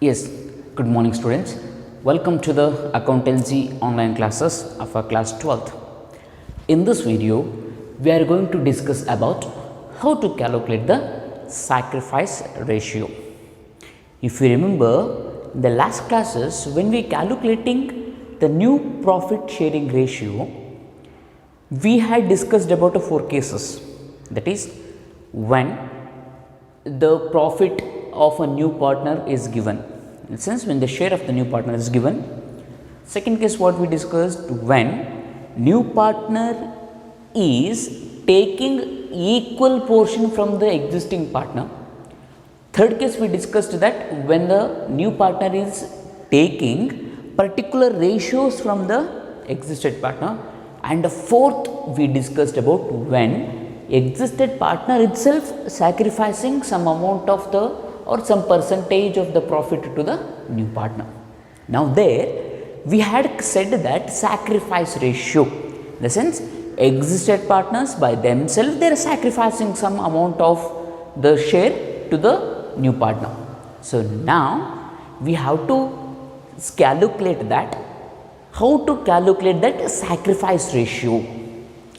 Yes, good morning students. Welcome to the accountancy online classes of our class 12th. In this video, we are going to discuss about how to calculate the sacrifice ratio. If you remember, in the last classes when we calculating the new profit sharing ratio, we had discussed about 4 cases. That is, when the profit of a new partner is given, in the sense when the share of the new partner is given. Second case what we discussed, when new partner is taking equal portion from the existing partner. Third case we discussed that when the new partner is taking particular ratios from the existed partner. And the fourth we discussed about when existed partner itself sacrificing some amount of the or some percentage of the profit to the new partner. Now there we had said that sacrifice ratio, in the sense existed partners by themselves they are sacrificing some amount of the share to the new partner. So now we have to calculate that, how to calculate that sacrifice ratio.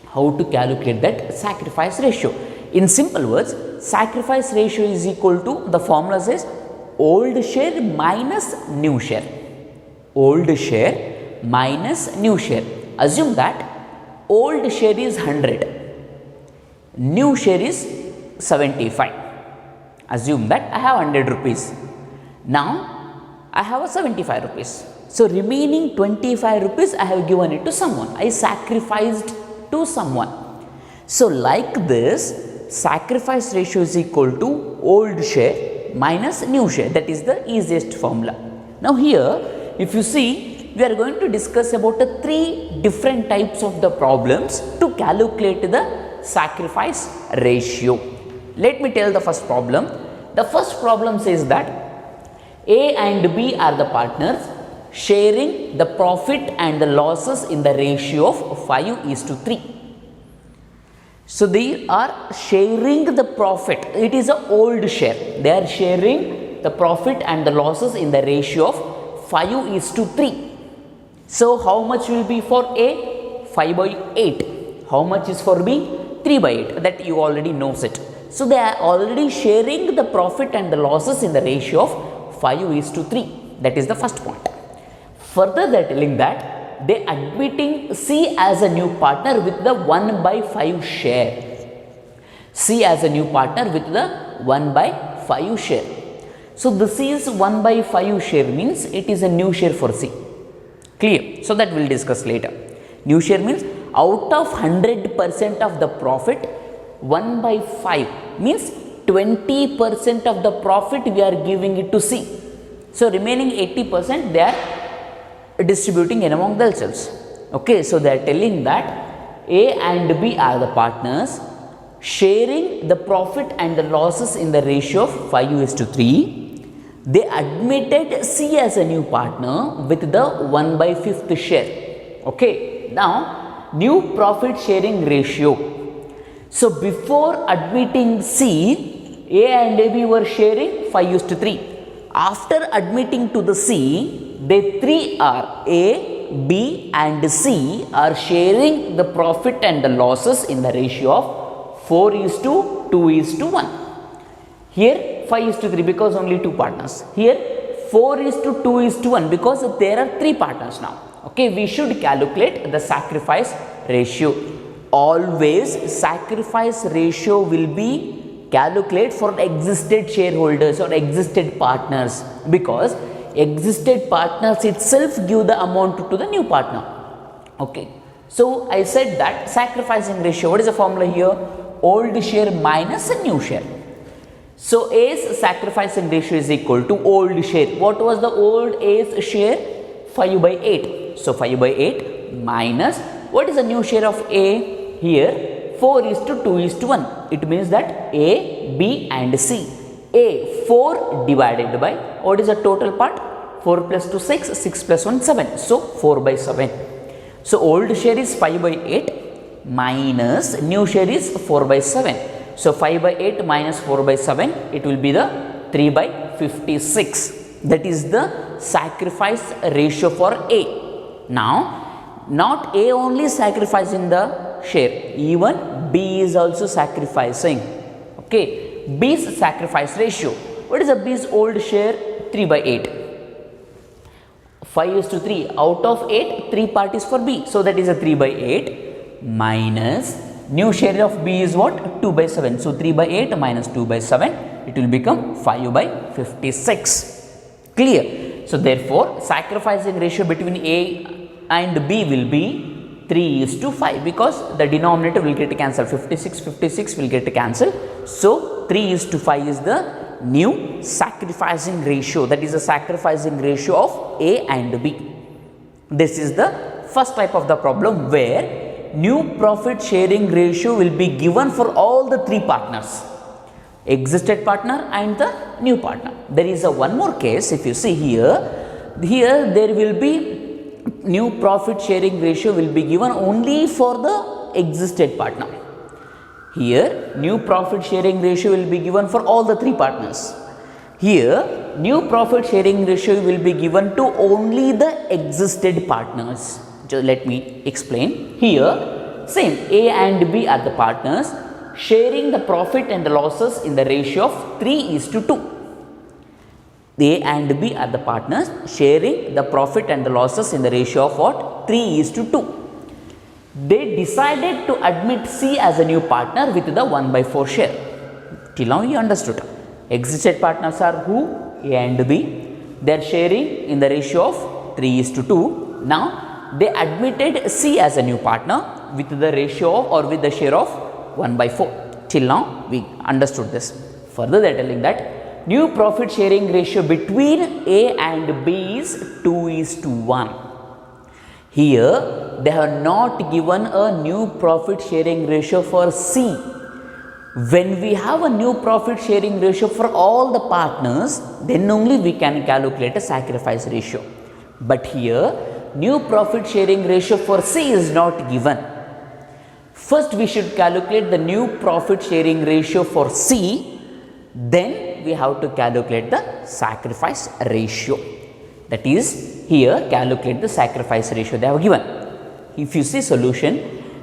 How to calculate that sacrifice ratio? In simple words, sacrifice ratio is equal to, the formula says, old share minus new share. Old share minus new share. Assume that old share is 100, new share is 75. Assume that I have 100 rupees. Now I have a 75 rupees. So remaining 25 rupees I have given it to someone. I sacrificed to someone. So like this, sacrifice ratio is equal to old share minus new share. That is the easiest formula. Now here, if you see, we are going to discuss about the 3 different types of the problems to calculate the sacrifice ratio. Let me tell the first problem. The first problem says that A and B are the partners sharing the profit and the losses in the ratio of 5:3. So they are sharing the profit. It is an old share. They are sharing the profit and the losses in the ratio of 5:3. So how much will be for A? 5/8. How much is for B? 3/8. That you already knows it. So they are already sharing the profit and the losses in the ratio of 5:3. That is the first point. Further, they are telling that they admitting C as a new partner with the 1/5 share. C as a new partner with the 1/5 share. So this is 1/5 share means it is a new share for C. Clear? So that we will discuss later. New share means out of 100% of the profit, 1/5 means 20% of the profit we are giving it to C. So remaining 80% they are distributing in among themselves. Okay, so they are telling that A and B are the partners sharing the profit and the losses in the ratio of 5:3. They admitted C as a new partner with the 1/5 share. Okay, now new profit sharing ratio. So before admitting C, A and B were sharing 5:3. After admitting to the C, they 3 are A, B and C are sharing the profit and the losses in the ratio of 4:2:1. Here 5:3 because only 2 partners. Here 4:2:1 because there are 3 partners now. Okay, we should calculate the sacrifice ratio. Always sacrifice ratio will be calculate for existed shareholders or existed partners, because existed partners itself give the amount to the new partner. Okay, so I said that sacrificing ratio, what is the formula here? Old share minus a new share. So A's sacrificing ratio is equal to old share. What was the old A's share? 5/8. So 5/8 minus, what is the new share of A? Here 4:2:1. It means that A, B and C. A 4 divided by, what is the total part? 4 plus 2 6, 6 plus 1 7. So 4/7. So old share is 5/8 minus new share is 4/7. So 5/8 minus 4/7, it will be the 3/56. That is the sacrifice ratio for A. Now, not A only sacrificing the share, even B is also sacrificing. Okay, B's sacrifice ratio. What is the B's old share? 3 by 8. 5:3. Out of 8, 3 part is for B. So that is a 3 by 8 minus new share of B is what? 2 by 7. So 3 by 8 minus 2 by 7. It will become 5 by 56. Clear? So therefore, sacrificing ratio between A and B will be 3:5 because the denominator will get cancelled. 56 will get cancelled. So 3:5 is the new sacrificing ratio. That is the sacrificing ratio of A and B. This is the first type of the problem where new profit sharing ratio will be given for all the 3 partners. Existed partner and the new partner. There is a one more case. If you see here there will be new profit sharing ratio will be given only for the existed partner. Here new profit sharing ratio will be given for all the 3 partners. Here new profit sharing ratio will be given to only the existed partners. Just let me explain. Here same, A and B are the partners sharing the profit and the losses in the ratio of 3:2. A and B are the partners sharing the profit and the losses in the ratio of what? 3:2. They decided to admit C as a new partner with the 1/4 share. Till now you understood. Existed partners are who? A and B. They are sharing in the ratio of 3:2. Now they admitted C as a new partner with the ratio of or with the share of 1/4. Till now we understood this. Further they are telling that new profit sharing ratio between A and B is 2:1. Here they have not given a new profit sharing ratio for C. When we have a new profit sharing ratio for all the partners, then only we can calculate a sacrifice ratio. But here new profit sharing ratio for C is not given. First we should calculate the new profit sharing ratio for C, then we have to calculate the sacrifice ratio. That is, here calculate the sacrifice ratio they have given. If you see solution,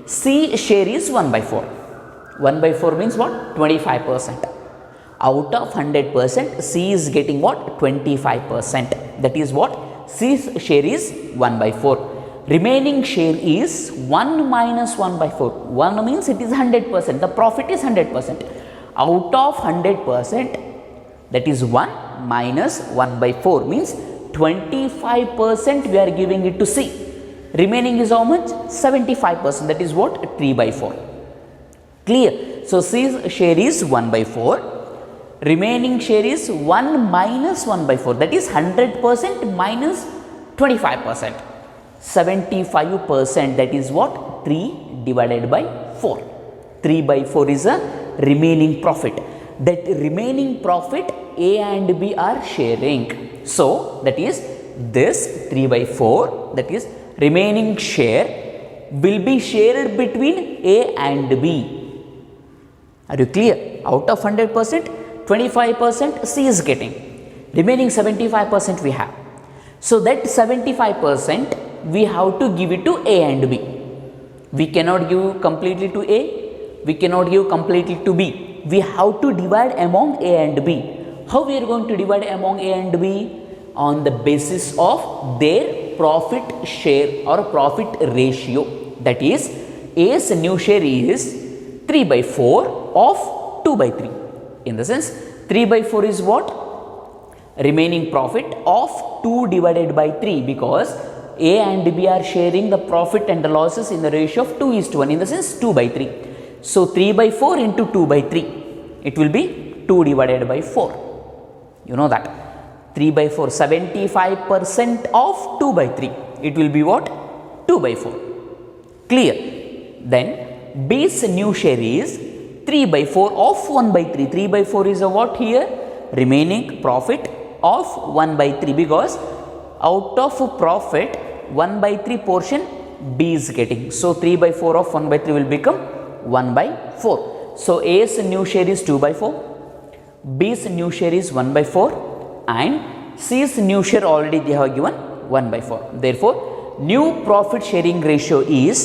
C share is 1/4. 1/4 means what? 25%. Out of 100%, C is getting what? 25%. That is what? C's share is 1/4. Remaining share is 1 minus 1/4. 1 means it is 100%. The profit is 100%. Out of 100%, that is 1 minus 1/4 means 25% we are giving it to C. Remaining is how much? 75%. That is what? 3/4. Clear? So C's share is 1/4. Remaining share is 1 minus 1/4. That is 100% minus 25%. 75%, that is what? 3 divided by 4. 3/4 is a remaining profit. That remaining profit A and B are sharing. So that is this 3/4, that is remaining share will be shared between A and B. Are you clear? Out of 100%, 25% C is getting. Remaining 75% we have. So that 75% we have to give it to A and B. We cannot give completely to A. We cannot give completely to B. We have to divide among A and B. How we are going to divide among A and B? On the basis of their profit share or profit ratio. That is, A's new share is 3/4 of 2/3. In the sense, 3/4 is what? Remaining profit of 2 divided by 3, because A and B are sharing the profit and the losses in the ratio of 2:1, in the sense 2/3. So 3/4 into 2/3, it will be 2 divided by 4. You know that 3/4, 75% of 2/3, it will be what? 2/4. Clear? Then B's new share is 3/4 of 1/3. 3/4 is a what here? Remaining profit of 1/3, because out of profit 1/3 portion B is getting. So 3/4 of 1/3 will become 1/4. So A's new share is 2/4, B's new share is 1/4, and C's new share already they have given 1 by 4. Therefore, new profit sharing ratio is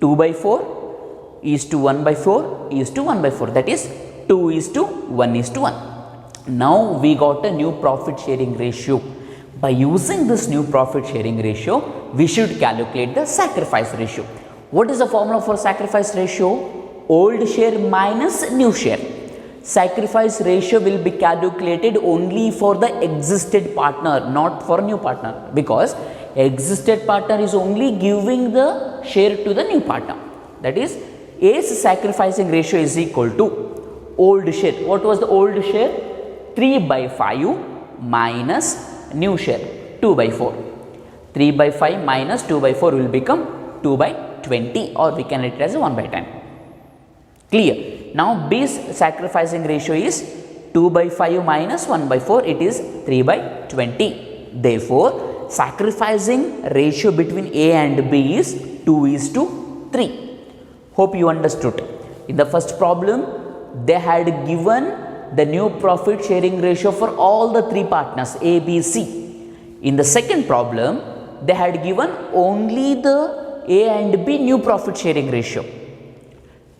2 by 4 is to 1 by 4 is to 1 by 4, that is 2 is to 1 is to 1. Now we got a new profit sharing ratio. By using this new profit sharing ratio, we should calculate the sacrifice ratio. What is the formula for sacrifice ratio? Old share minus new share. Sacrifice ratio will be calculated only for the existed partner, not for new partner, because existed partner is only giving the share to the new partner. That is, A's sacrificing ratio is equal to old share. What was the old share? 3 by 5 minus new share 2 by 4. 3 by 5 minus 2 by 4 will become 2 by 20, or we can write it as 1 by 10. Clear? Now B's sacrificing ratio is 2 by 5 minus 1 by 4, it is 3 by 20. Therefore, sacrificing ratio between A and B is 2 is to 3. Hope you understood. In the first problem, they had given the new profit sharing ratio for all the three partners A, B, C. In the second problem, they had given only the A and B new profit sharing ratio.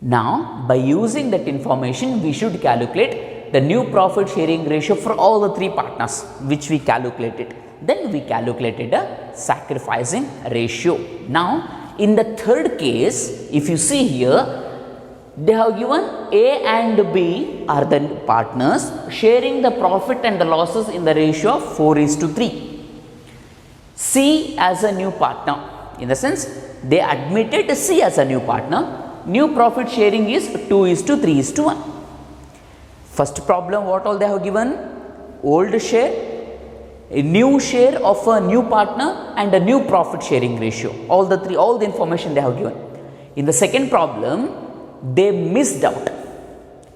Now, by using that information, we should calculate the new profit sharing ratio for all the three partners, which we calculated. Then we calculated a sacrificing ratio. Now, in the third case, if you see here, they have given A and B are the partners sharing the profit and the losses in the ratio of 4 is to 3. C as a new partner, in the sense they admitted C as a new partner. New profit sharing is 2 is to 3 is to 1. First problem, what all they have given? Old share, a new share of a new partner, and a new profit sharing ratio. All the information they have given. In the second problem, they missed out.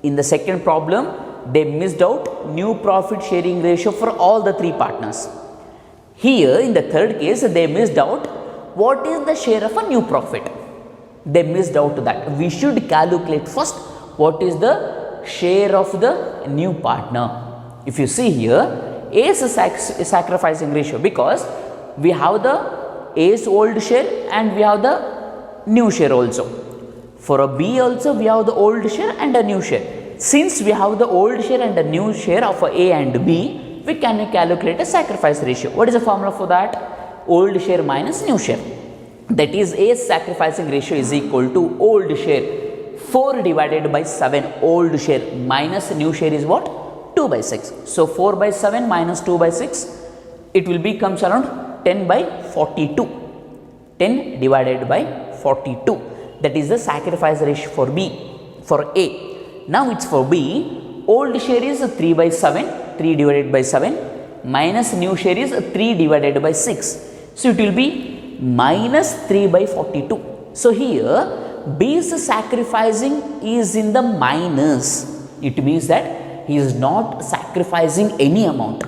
In the second problem, they missed out new profit sharing ratio for all the three partners. Here, in the third case, they missed out what is the share of a new profit. They missed out that. We should calculate first what is the share of the new partner. If you see here, A's sacrificing ratio, because we have the A's old share and we have the new share also. For a B also we have the old share and a new share. Since we have the old share and a new share of A and B, we can calculate a sacrifice ratio. What is the formula for that? Old share minus new share. That is, A's sacrificing ratio is equal to old share 4 divided by 7 old share minus new share is what? 2 by 6. So 4 by 7 minus 2 by 6, it will be comes around 10 by 42. 10 divided by 42. That is the sacrifice ratio for B, for A. Now it's for B. Old share is 3 by 7, 3 divided by 7, minus new share is 3 divided by 6. So it will be minus 3 by 42. So here B's sacrificing is in the minus. It means that he is not sacrificing any amount.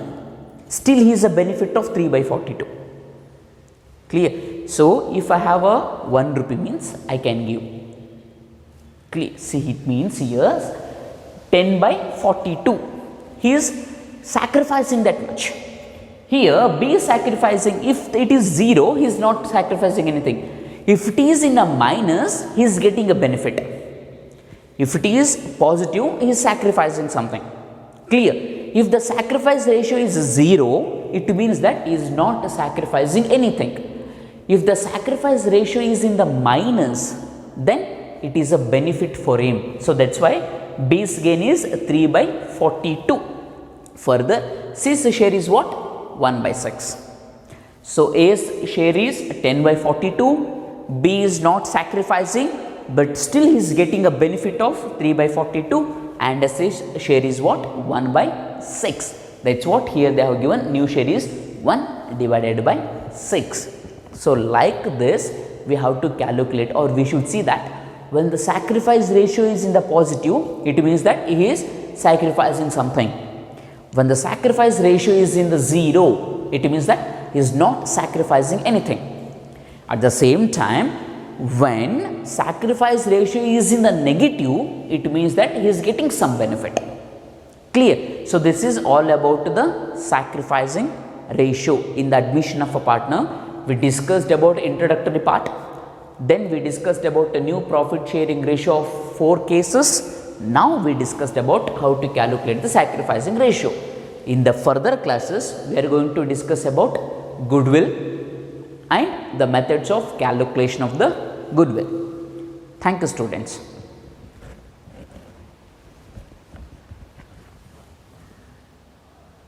Still he is a benefit of 3 by 42. Clear? So if I have a 1 rupee means I can give. Clear? See, it means here 10 by 42. He is sacrificing that much. Here B is sacrificing. If it is 0, he is not sacrificing anything. If it is in a minus, he is getting a benefit. If it is positive, he is sacrificing something. Clear? If the sacrifice ratio is 0, it means that he is not sacrificing anything. If the sacrifice ratio is in the minus, then it is a benefit for him. So that's why B's gain is 3 by 42. Further, C's share is what? 1 by 6. So A's share is 10 by 42. B is not sacrificing, but still he is getting a benefit of 3 by 42, and C's share is what? 1 by 6. That's what here they have given. New share is 1 divided by 6. So like this, we have to calculate, or we should see that when the sacrifice ratio is in the positive, it means that he is sacrificing something. When the sacrifice ratio is in the 0, it means that he is not sacrificing anything. At the same time, when sacrifice ratio is in the negative, it means that he is getting some benefit. Clear? So this is all about the sacrificing ratio. In the admission of a partner, we discussed about introductory part, then we discussed about the new profit sharing ratio of 4 cases. Now we discussed about how to calculate the sacrificing ratio. In the further classes, we are going to discuss about goodwill and the methods of calculation of the goodwill. Thank you, students.